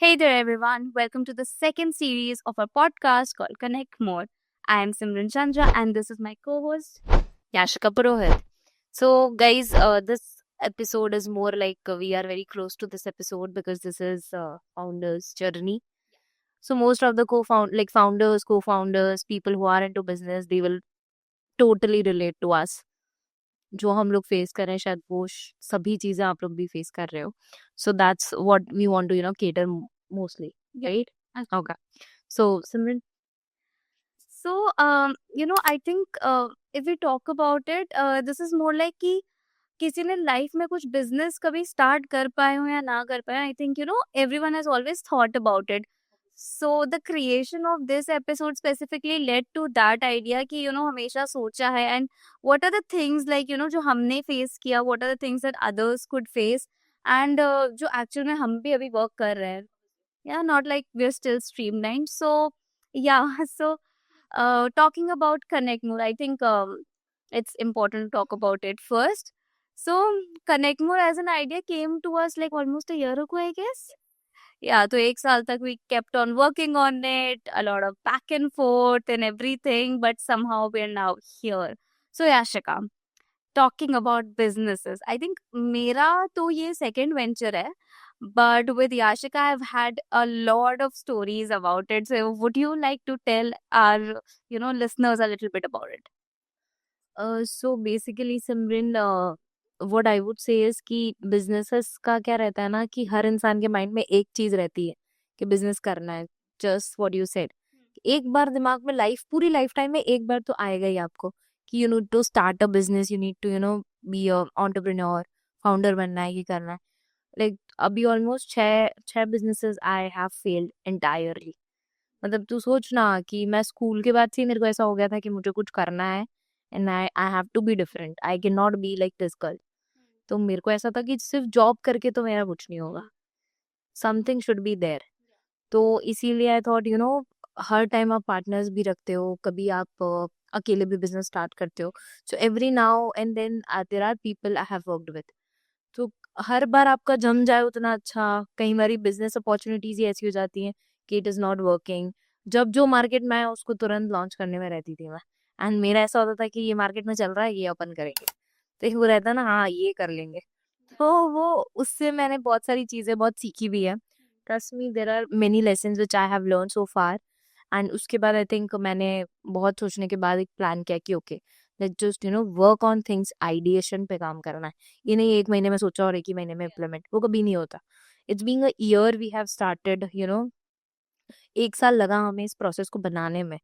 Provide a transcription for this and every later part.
Hey there, everyone. Welcome to the second series of our podcast called Connect More. I am Simran Chandra, and this is my co host, Yashika Purohit. So, guys, this episode is more like we are very close to this episode because this is founders' journey. So, most of the founders, co founders, people who are into business, they will totally relate to us. जो हम लोग face कर रहे हैं शायद वो सभी चीजें आप लोग भी फेस कर रहे हो so that's what we want to cater mostly, right? Okay. So Simran, I think if we talk about it, this is more like कि किसी ने लाइफ में कुछ बिजनेस कभी स्टार्ट कर पाए हो या ना कर पाए, I think everyone has always thought about it. So the creation of this episode specifically led to that idea कि हमेशा सोचा है and what are the things like जो हमने फेस किया, what are the things that others could face and जो actual में हम भी अभी वर्क कर रहे हैं. Yeah, not like we're still streamlined. So yeah, so talking about Connect More, I think it's important to talk about it first. So Connect More as an idea came to us like almost a year ago, I guess. Yeah, so एक साल तक we kept on working on it, a lot of back and forth and everything, but somehow we're now here. So Yashika, talking about businesses, I think मेरा तो ये second venture है, but with Yashika, I've had a lot of stories about it. So would you like to tell our listeners a little bit about it? So basically Simran what I would say is कि businesses का क्या रहता है ना कि हर इंसान के mind में एक चीज रहती है कि बिजनेस करना है. जस्ट व्हाट यू सेड, एक बार दिमाग में लाइफ पूरी लाइफ टाइम में एक बार तो आएगा ही आपको कि you need to start a business, you need to be a entrepreneur, founder बनना है, ये करना है. लाइक अभी ऑलमोस्ट छह छह businesses I have failed entirely. मतलब तू सोच ना कि मैं स्कूल के बाद से ही मेरे को ऐसा हो गया था कि मुझे कुछ करना है and I have to be different, I can not be like this girl. तो मेरे को ऐसा था कि सिर्फ जॉब करके तो मेरा कुछ नहीं होगा, समथिंग शुड बी देयर. तो इसीलिए आई थॉट हर टाइम आप पार्टनर्स भी रखते हो, कभी आप अकेले भी बिजनेस स्टार्ट करते हो. So every now and then there are people I have worked with. तो हर बार आपका जम जाए उतना अच्छा. कई बार बिजनेस अपॉर्चुनिटीज ही ऐसी हो जाती हैं कि इट इज नॉट वर्किंग. जब जो मार्केट में है उसको तुरंत लॉन्च करने में रहती थी मैं. एंड मेरा ऐसा होता था कि ये मार्केट में चल रहा है, ये अपन करेंगे. तो एक वो रहता ना, हाँ ये कर लेंगे. तो वो उससे मैंने बहुत सारी चीजें बहुत सीखी भी है. Trust me, there are many lessons which I have learn so far. And उसके बाद आई थिंक मैंने बहुत सोचने के बाद एक प्लान किया कि okay, let's just work on things, ideation पे काम करना है. ये नहीं एक महीने में सोचा और एक ही महीने में इम्प्लीमेंट, वो कभी नहीं होता. It's being a year we have started, एक साल लगा हमें इस प्रोसेस को बनाने में.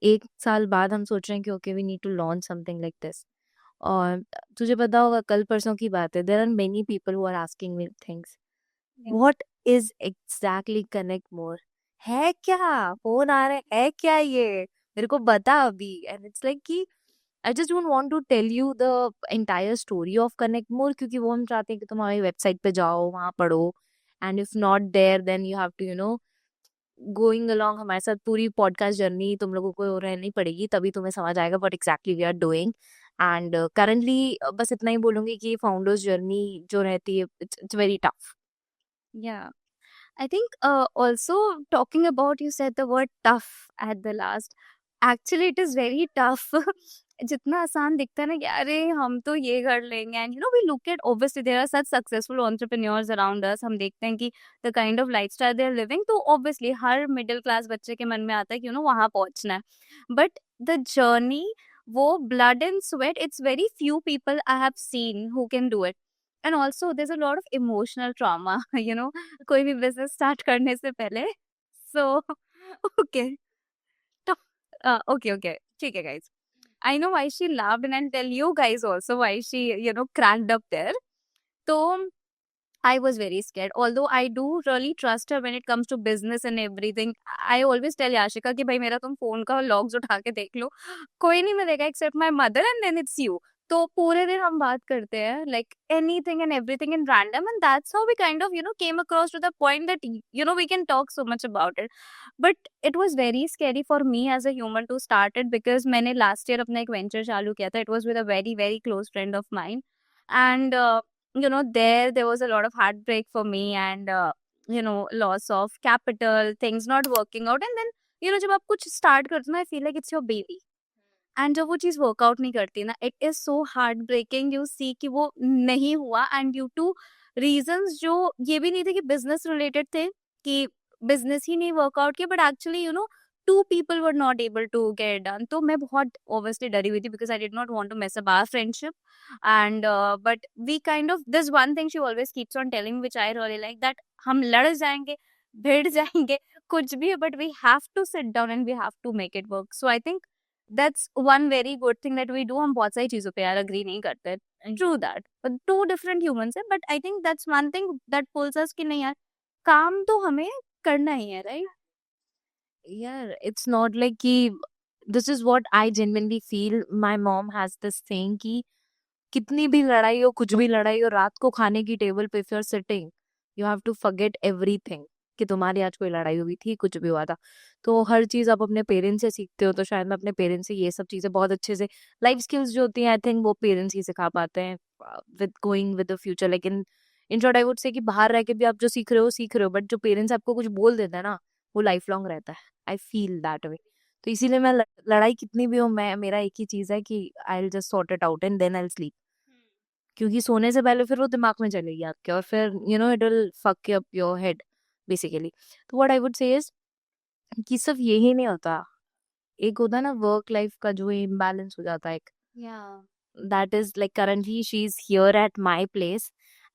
एक साल बाद हम सोच रहे हैं कि okay we need to launch something like this. और तुझे पता होगा कल परसों की बात है, there are many people who are asking me things, what is exactly connect more, है क्या, फोन आ रहे है क्या, ये मेरे को बता अभी. एंड इट्स लाइक कि I just don't want to tell you the entire story of connect more, क्योंकि वो हम चाहते हैं कि तुम हमारी वेबसाइट पे जाओ, वहां पढ़ो. And if not there then you have to going along हमारे साथ पूरी पॉडकास्ट जर्नी तुम लोगों को रहनी पड़ेगी, तभी तुम्हें समझ आएगा what exactly we are doing. And currently बस इतना ही बोलूंगी कि फाउंडर्स जर्नी जो रहती है it's very tough. Yeah. I think also talking about, you said the word tough at the last. Actually, it is very tough. जितना आसान दिखता है ना कि अरे हम तो ये कर लेंगे, and we look at obviously there are such successful entrepreneurs around us. हम देखते हैं कि the kind of lifestyle they are living, तो ऑब्वियसली हर मिडिल क्लास बच्चे के मन में आता है कि वहां पहुंचना है. बट द जर्नी, वो blood and sweat, it's very few people I have seen who can do it. And also there is a lot of emotional trauma कोई भी बिजनेस स्टार्ट करने से पहले. सो ओके, तो ओके ओके ठीक है guys. I know why she laughed, and I'll tell you guys also why she cracked up there. So I was very scared. Although I do really trust her when it comes to business and everything. I always tell Yashika कि भाई मेरा तुम phone का logs उठा के देख लो, कोई नहीं मिलेगा except my mother, and then it's you. तो पूरे दिन हम बात करते हैं like anything and everything in random, and that's how we kind of came across to the point that we can talk so much about it. But it was very scary for me as a human to start it, because मैंने last year अपना एक venture चालू किया था. It was with a very very close friend of mine, and there was a lot of heartbreak for me, and loss of capital, things not working out, and then जब आप कुछ start करते हो ना, I feel like it's your baby, and जब वो चीज़ work out नहीं करती ना, it is so heartbreaking, you see कि वो नहीं हुआ, एंड ड्यू टू रीजंस जो ये भी नहीं थे कि बिजनेस रिलेटेड थे, कि बिजनेस ही नहीं वर्कआउट किया, but actually two people were not able to get done. तो मैं बहुत ऑब्वियसली डरी हुई थी, because I did not want to mess up our friendship, and but we kind of this one thing she always keeps on telling, which I really like, that हम लड़ जाएंगे, भिड़ जाएंगे, कुछ भी, but we have to sit down and we have to make it work. So I think that's one very good thing that we do. हम बहुत सारी चीजों पे यार अग्री नहीं करते, true that, two different humans है, but I think that's one thing that pulls us कि नहीं यार, काम तो हमें करना ही है, right? Yeah, it's not like कि this is what I genuinely feel. My mom has this thing कि कितनी भी लड़ाई हो, कुछ भी लड़ाई हो, रात को खाने की टेबल पे if you're sitting, you have to forget everything कि तुम्हारी आज कोई लड़ाई हुई थी, कुछ भी हुआ था। तो हर चीज़ आप अपने पेरेंट्स से सीखते हो, तो शायद मैं अपने पेरेंट्स से ये सब चीज़ें बहुत अच्छे से, लाइफ स्किल्स जो होती हैं, आई थिंक वो पेरेंट्स ही सिखा पाते हैं with going with the future. लेकिन इन शॉर्ट आई वुड से कि बाहर रह के भी आप जो सीख रहे हो, बट जो पेरेंट्स आपको कुछ बोल देते हैं ना, वो लाइफ लॉन्ग रहता है। I feel that way. तो इसीलिए मैं लड़ाई कितनी भी हो, मैं मेरा एक ही चीज़ है कि I will just sort it out and then I will sleep. क्योंकि सोने से पहले फिर वो दिमाग में चलेगी आपके, और फिर it will fuck up your head basically. तो what I would say is कि सिर्फ यही नहीं होता, एक होता है ना वर्क लाइफ का जो इम्बैलेंस हो जाता है एक, या that is like currently she's here at my place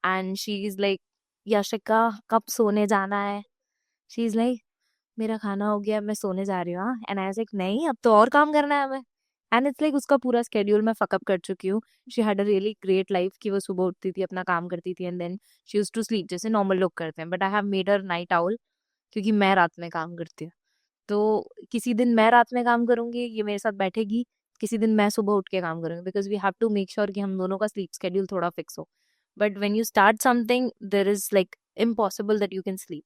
and she's like, Yashika कब सोने जाना है? she's like, मेरा खाना हो गया, मैं सोने जा रही हूँ। हाँ, एंड आई वाज लाइक, नहीं अब तो और काम करना है हमें। एंड इट्स लाइक उसका पूरा स्केड्यूल मैं फकअप कर चुकी हूँ। She had a really great life कि वो सुबह उठती थी, अपना काम करती थी, and then she used to sleep जैसे नॉर्मल लोग करते हैं, but I have made her night owl क्योंकि मैं रात में काम करती हूँ। तो किसी दिन मैं रात में काम करूंगी, ये मेरे साथ बैठेगी, किसी दिन मैं सुबह उठ के काम करूंगी, because we have to make sure कि हम दोनों का स्लीप स्केड्यूल थोड़ा फिक्स हो। But when you start something there is like impossible that you can sleep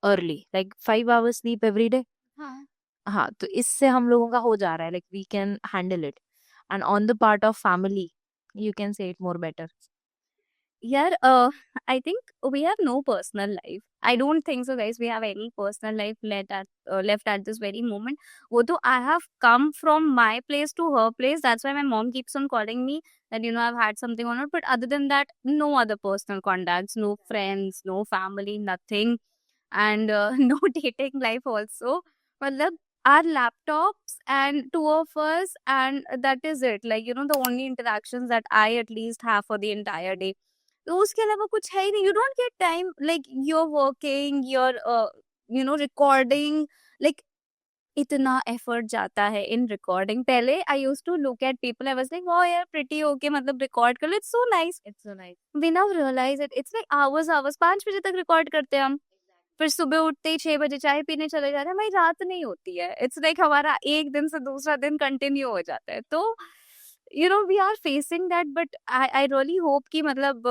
early, like 5 hours sleep every day. हाँ हाँ, तो इससे हम लोगों का हो जा रहा है, like we can handle it. And on the part of family you can say it more better. यार, I think we have no personal life, I don't think so guys, we have any personal life left at this very moment. वो तो I have come from my place to her place, that's why my mom keeps on calling me that I've had something on it, but other than that, no other personal contacts, no friends, no family, nothing, and no dating life also. Matlab, our laptops and two of us, and that is it, like the only interactions that I at least have for the entire day. तो उसके अलावा कुछ है ही नहीं, you don't get time, like you are working, you are recording, like इतना effort जाता है इन रिकॉर्डिंग। पहले I used to look at people, I was like wow यार, प्रिटी होके मतलब रिकॉर्ड कर लो, it's so nice. It's so nice. We now realize it, it's like hours hours, 5 बजे तक रिकॉर्ड करते हैं हम, फिर सुबह उठते ही 6 बजे चाय पीने चले जाते हैं, हमारी रात नहीं होती है, इट्स लाइक हमारा एक दिन से दूसरा दिन कंटिन्यू हो जाता है। तो we are facing that, but I really hope कि मतलब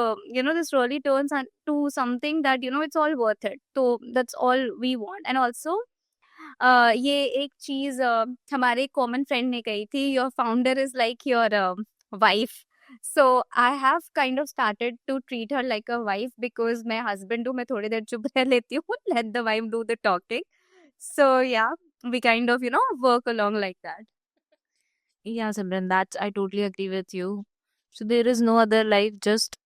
this really turns to something that it's all worth it, so that's all we want. And also ये एक चीज हमारे कॉमन फ्रेंड ने कही थी, your founder is like your wife, so I have kind of started to treat her like a wife, because मैं husband हूँ, मैं थोड़ी देर चुप रह लेती हूँ, let the wife do the talking. So yeah, we kind of work along like that. Yeah, Simran, that's I totally agree with you. So there is no other life, just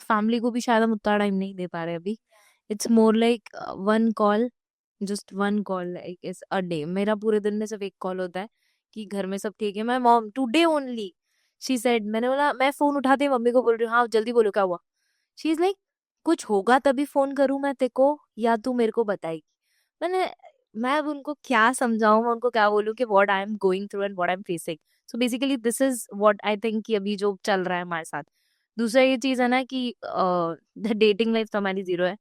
family को भी शायद हम उतना time नहीं दे पा रहे अभी। It's more like one call, just one call like is a day. मेरा पूरे दिन में सिर्फ एक कॉल होता है कि घर में सब ठीक है। My mom today only she said, मैंने बोला मैं फोन उठाते ही मम्मी को बोल रही हूँ, हाँ जल्दी बोलो क्या हुआ। She is like, कुछ होगा तभी फोन करूँ मैं तेरे को, या तू मेरे को बताएगी। मैंने मैं अब उनको क्या समझाऊं, मैं उनको क्या बोलूं कि what I am going through and what I am facing. So basically this is what I think कि अभी जो चल रहा है हमारे साथ। दूसरा ये चीज है ना कि द डेटिंग लाइफ तो हमारी जीरो है,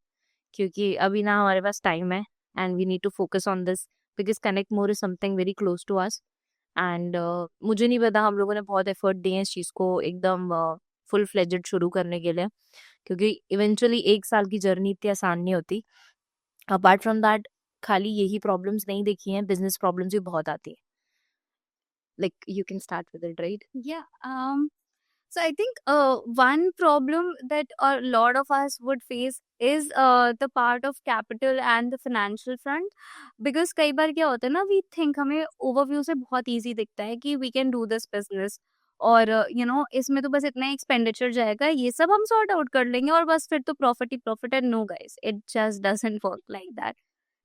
क्योंकि अभी ना हमारे पास टाइम है and we need to focus on this, because connect more is something very close to us. And मुझे नहीं पता, हम लोगों ने बहुत एफर्ट दिए हैं इस चीज को एकदम फुल फ्लेजेड शुरू करने के लिए, क्योंकि इवेंचुअली 1 साल की जर्नी इतनी आसान नहीं होती। अपार्ट फ्रॉम दैट, खाली यही प्रॉब्लम्स नहीं देखी हैं, बिजनेस प्रॉब्लम्स भी बहुत आती है। Like you can start with it, right? Yeah, So I think one problem that a lot of us would face is the part of capital and the financial front, because कई बार क्या होता है ना, we think हमें overview से बहुत easy दिखता है कि we can do this business, और इसमें तो बस इतना एक्सपेंडिचर जाएगा, ये सब हम सॉर्ट आउट कर लेंगे और बस फिर तो प्रॉफिट ही प्रॉफिट है. No guys, it just doesn't work like that.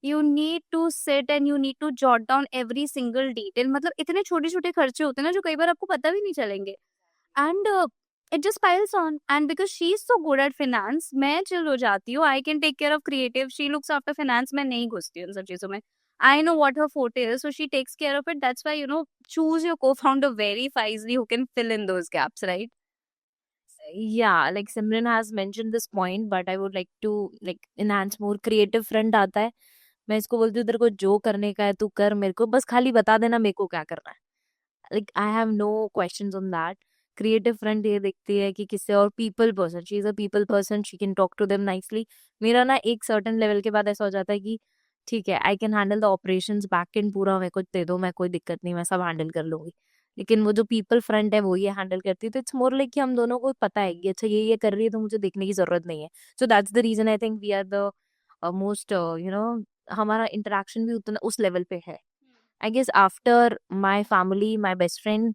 You need to sit and you need to jot down every single detail. मतलब इतने छोटे छोटे खर्चे होते हैं ना जो कई बार आपको पता भी नहीं चलेंगे. And it just piles on, and because she's so good at finance, मैं chill हो जाती हूँ. I can take care of creative, she looks after finance. मैं नहीं घुसती हूँ इन सब चीज़ों में. I know what her forte is, so she takes care of it. That's why, choose your co-founder very wisely who can fill in those gaps, right? Yeah, like Simran has mentioned this point, but I would like to like enhance more. Creative friend आता है, मैं इसको बोलती हूँ तेरे को जो करने का है तू कर, मेरे को बस खाली बता देना मेरे को क्या करना है. Like I have no questions on that. Creative friend ये देखती है कि किससे, और people person, she is a people person, she can talk to them nicely. मेरा ना एक certain level के बाद ऐसा हो जाता है कि ठीक है, I can handle the operations back end पूरा, मेरे को दे दो, मैं कोई दिक्कत नहीं, मैं सब handle कर लूंगी. लेकिन वो जो people friend है वो ये handle करती है, तो it's more like कि हम दोनों को पता है कि अच्छा ये कर रही है तो मुझे देखने की जरूरत नहीं है. So that's the reason I think we are the most हमारा interaction भी उतना उस level पे है. I guess after my family, my best friend,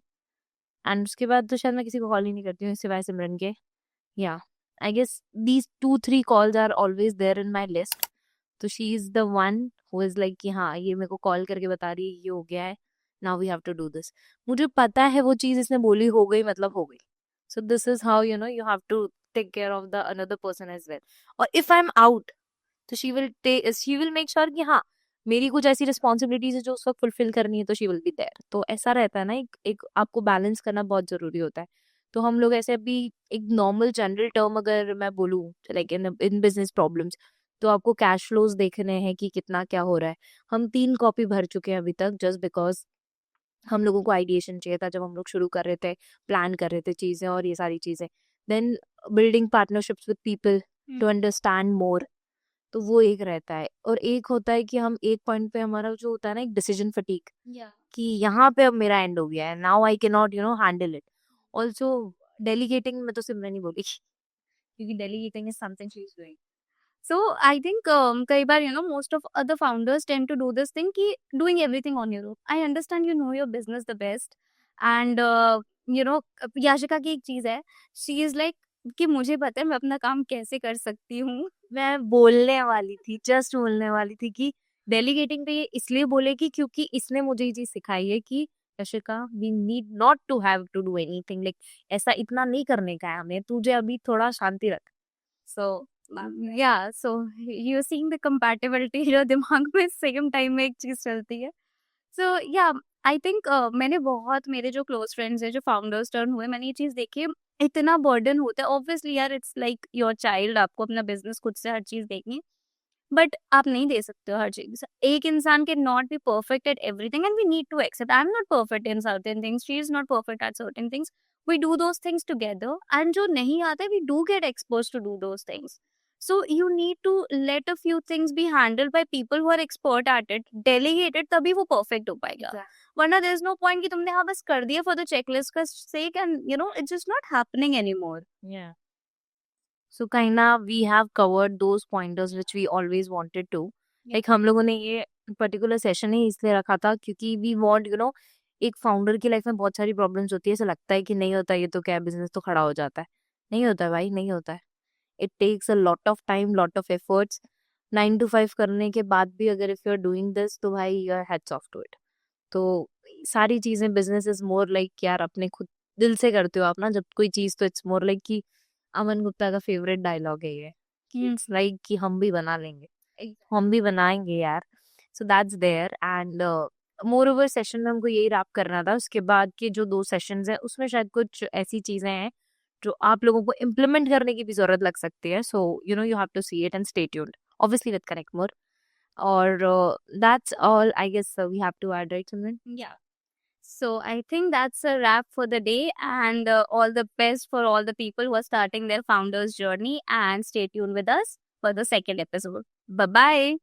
and उसके बाद तो शायद मैं किसी को कॉल ही नहीं करती हूँ सिवाय सिमरन के. Yeah I guess these 2-3 calls are always there in my list. तो she is the one who is like कि हाँ ये मेरे को कॉल करके बता रही है ये हो गया है, now we have to do this. मुझे पता है वो चीज इसने बोली हो गई मतलब हो गई. So this is how you have to take care of the another person as well. और इफ आई एम आउट तो शी विल मेक श्योर कि हाँ मेरी कुछ ऐसी रिस्पॉन्सिबिलिटीज है जो उस वक्त फुलफिल करनी है, तो शी विल बी देयर. तो ऐसा रहता है ना, एक आपको बैलेंस करना बहुत जरूरी होता है. तो हम लोग ऐसे अभी एक नॉर्मल जनरल टर्म अगर मैं बोलूँ लाइक इन बिजनेस प्रॉब्लम्स, तो आपको कैश फ्लोज देखने हैं कि कितना क्या हो रहा है. हम 3 कॉपी भर चुके हैं अभी तक जस्ट बिकॉज हम लोगों को आइडिएशन चाहिए था जब हम लोग शुरू कर रहे थे, प्लान कर रहे थे चीजें और ये सारी चीजें. Then building partnerships with people to understand more. तो वो एक रहता है. और एक होता है कि हम एक पॉइंट पे हमारा जो होता है ना एक डिसीजन फटीक, Yeah. कि यहाँ पे अब मेरा एंड हो गया है, now I can not handle it. Also delegating में तो सिमरन नहीं बोली क्योंकि delegating is something she is doing. So I think कई बार most of other founders tend to do this thing कि doing everything on your own. I understand you know your business the best, and Yashika की एक चीज है, she is like कि मुझे पता है मैं अपना काम कैसे कर सकती हूँ. मैं बोलने वाली थी, जस्ट बोलने वाली थी कि डेलीगेटिंग पे ये इसलिए बोलेगी क्योंकि इसने मुझे ये चीज सिखाई है कि Yashika we need not to have to do anything, like ऐसा इतना नहीं करने का है हमें, तुझे अभी थोड़ा शांति रख. So yeah, so you're seeing the compatibility जो दिमाग में सेम टाइम में एक चीज चलती है. सो या आई थिंक मैंने बहुत, मेरे जो क्लोज फ्रेंड्स हैं जो फाउंडर्स टर्न हुए, मैंने ये चीज़ देखी है. इतना बर्डन होता है ऑब्वियसली यार, इट्स लाइक योर चाइल्ड, आपको अपना बिजनेस खुद से हर चीज़ देखनी है. बट आप नहीं दे सकते हो हर चीज़. एक इंसान can not be perfect at everything and we need to accept. I am not perfect in certain things, she is not perfect at certain things. We do those things together, and जो नहीं आता है we do get expose to do those things. So you need to let a few things be handled by people who are expert at it, delegated, तभी वो perfect हो पाएगा. वरना there is no point कि तुमने हाँ बस कर दिया for the checklist का sake, and it's just not happening anymore. Yeah. So kinda we have covered those pointers which we always wanted to. Yeah. Like हम लोगों ने ये पर्टिकुलर सेशन ही इसलिए रखा था क्योंकि we want एक फाउंडर की लाइफ में बहुत सारी प्रॉब्लम्स होती है. ऐसा लगता है कि नहीं होता ये तो क्या बिजनेस तो खड़ा हो जाता है. नहीं होता है भाई, नहीं होता है. It takes a lot of time, lot of efforts. 9 to 5 करने के बाद भी अगर if you are doing this तो भाई you are heads off to it. तो सारी चीजें बिजनेस इज मोर लाइक यार अपने खुद दिल से करते हो आप ना जब कोई चीज, तो इट्स मोर लाइक कि अमन गुप्ता का फेवरेट डायलॉग है ये कि इट्स लाइक कि हम भी बना लेंगे, हम भी बनाएंगे यार. So that's there. And moreover session में हमको यही रैप करना था. उसके बाद के जो 2 सेशंस हैं उसमें शायद कुछ ऐसी चीजें हैं जो आप लोगों को इम्प्लीमेंट करने की भी जरूरत लग सकती है. So you have to see it and stay tuned obviously with Connect More. Or that's all I guess we have to add, right, Simran? Yeah. So I think that's a wrap for the day, and all the best for all the people who are starting their founders journey, and stay tuned with us for the second episode. Bye bye.